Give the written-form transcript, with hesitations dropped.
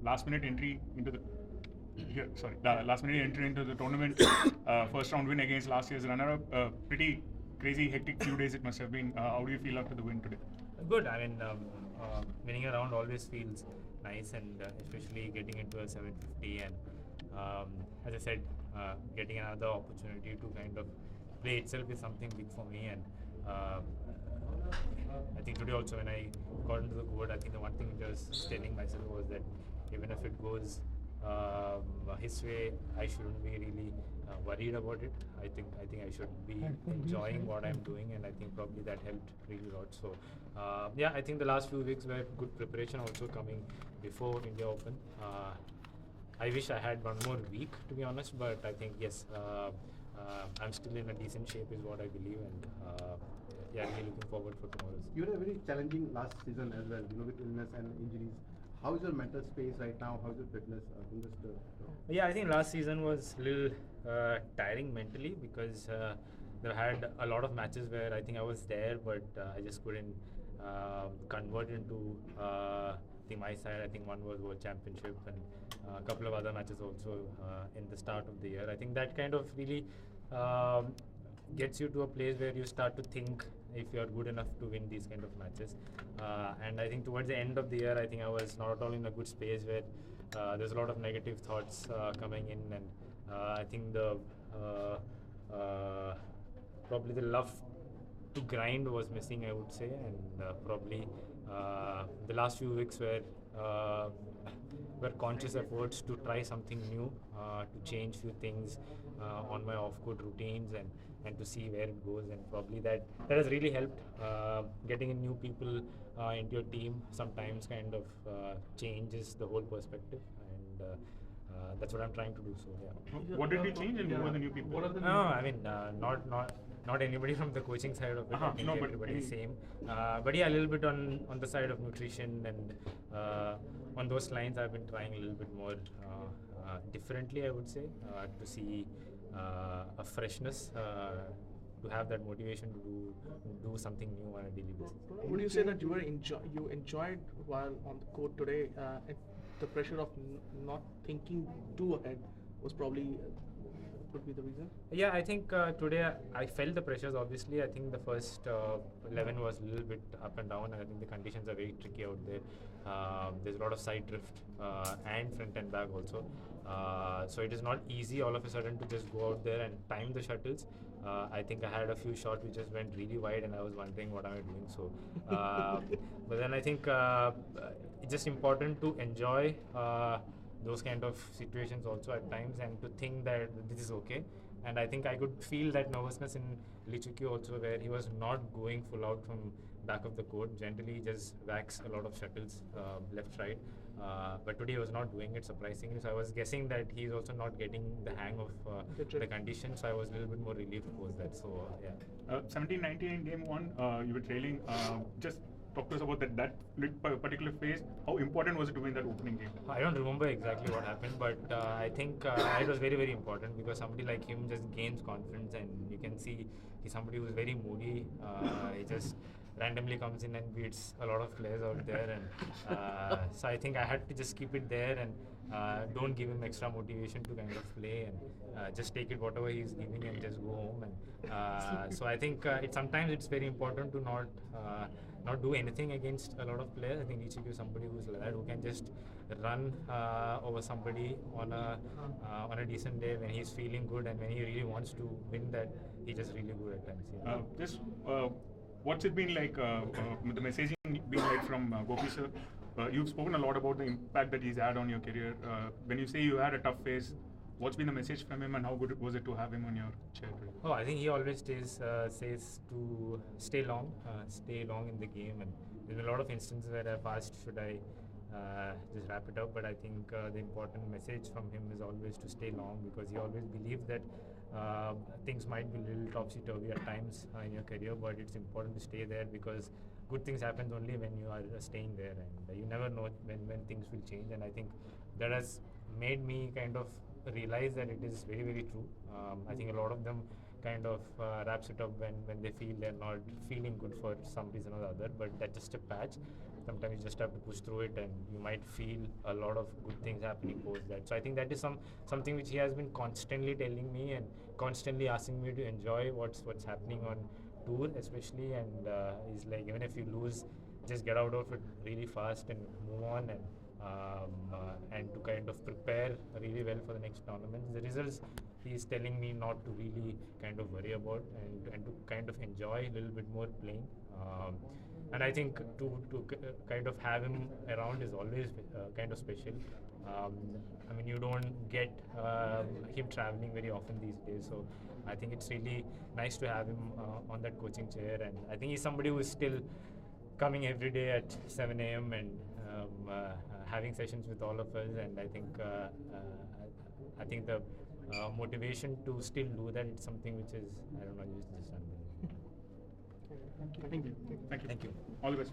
last minute entry into the last minute entry into the tournament, first round win against last year's runner-up. Pretty crazy, hectic few days it must have been. How do you feel after the win today? Good. I mean, winning a round always feels nice, and especially getting into a 750. And as I said, getting another opportunity to kind of play itself is something big for me. And I think today also when I got into the court, I think the one thing I was telling myself was that even if it goes his way, I shouldn't be really worried about it. I think I should be enjoying what I'm doing, and I think probably that helped really a lot. So I think the last few weeks were good preparation also coming before India Open. I wish I had one more week, to be honest, but I think yes, I'm still in a decent shape is what I believe, and really looking forward for tomorrow's. You had a very challenging last season as well, with illness and injuries. How is your mental space right now? How is your fitness? Yeah, I think last season was a little tiring mentally because there had a lot of matches where I think I was there, but I just couldn't convert into my side. I think one was World Championship and a couple of other matches also in the start of the year. I think that kind of really gets you to a place where you start to think if you're good enough to win these kind of matches. And I think towards the end of the year, I think I was not at all in a good space where there's a lot of negative thoughts coming in, and I think the probably the love to grind was missing, I would say, and probably the last few weeks were conscious efforts to try something new, to change few things on my off-court routines and to see where it goes, and probably that has really helped. Getting in new people into your team sometimes kind of changes the whole perspective, and that's what I'm trying to do. So yeah. What did you change, and who are the new people? No, I mean not anybody from the coaching side of it. I think everybody's same. But yeah, a little bit on the side of nutrition, and on those lines, I've been trying a little bit more differently, I would say, to see a freshness, to have that motivation to do something new on a daily basis. Would you say that you enjoyed while on the court today? The pressure of not thinking too ahead was probably could be the reason? Yeah, I think today I felt the pressures. Obviously, I think the first 11 was a little bit up and down, and I think the conditions are very tricky out there. There's a lot of side drift and front and back also. So it is not easy all of a sudden to just go out there and time the shuttles. I think I had a few shots which just went really wide, and I was wondering what am I doing. So, but then I think it's just important to enjoy those kind of situations also at times, and to think that this is okay. And I think I could feel that nervousness in Lee Cheuk Yiu also, where he was not going full out from back of the court. Generally, he just whacks a lot of shuttles left, right. But today he was not doing it, surprisingly. So I was guessing that he's also not getting the hang of the conditions. So I was a little bit more relieved post that. So yeah. 17-19 in game one, you were trailing. Just talk to us about that particular phase. How important was it to win that opening game? I don't remember exactly what happened, but I think it was very, very important, because somebody like him just gains confidence, and you can see he's somebody who's very moody. He just randomly comes in and beats a lot of players out there, and so I think I had to just keep it there and don't give him extra motivation to kind of play, and just take it whatever he's giving and just go home. And so I think sometimes it's very important to not do anything against a lot of players. I think Lee Cheuk Yiu is somebody who's like that, who can just run over somebody on a decent day when he's feeling good, and when he really wants to win that, he's just really good at times. Yeah. What's it been like, the messaging been like from Gopi sir? You've spoken a lot about the impact that he's had on your career. When you say you had a tough phase, what's been the message from him, and how good was it to have him on your chair today? Oh, I think he always says to stay long in the game, and there's been a lot of instances where I've asked, should I just wrap it up? But I think the important message from him is always to stay long, because he always believes that things might be a little topsy-turvy at times in your career, but it's important to stay there, because good things happen only when you are staying there, and you never know when things will change. And I think that has made me kind of realize that it is very, very true. I think a lot of them kind of wraps it up when they feel they're not feeling good for some reason or the other, but that's just a patch. sometimes you just have to push through it, and you might feel a lot of good things happening post that. So I think that is something which he has been constantly telling me and constantly asking me to enjoy what's happening on tour especially. And he's like, even if you lose, just get out of it really fast and move on, and to kind of prepare really well for the next tournaments. The results he's telling me not to really kind of worry about, and to kind of enjoy a little bit more playing. And I think to kind of have him around is always kind of special. I mean, you don't get him traveling very often these days, so I think it's really nice to have him on that coaching chair. And I think he's somebody who is still coming every day at 7 a.m. and having sessions with all of us. And I think the motivation to still do that, it's something which is, I don't know, just unbelievable. Thank you. Thank you. All the best.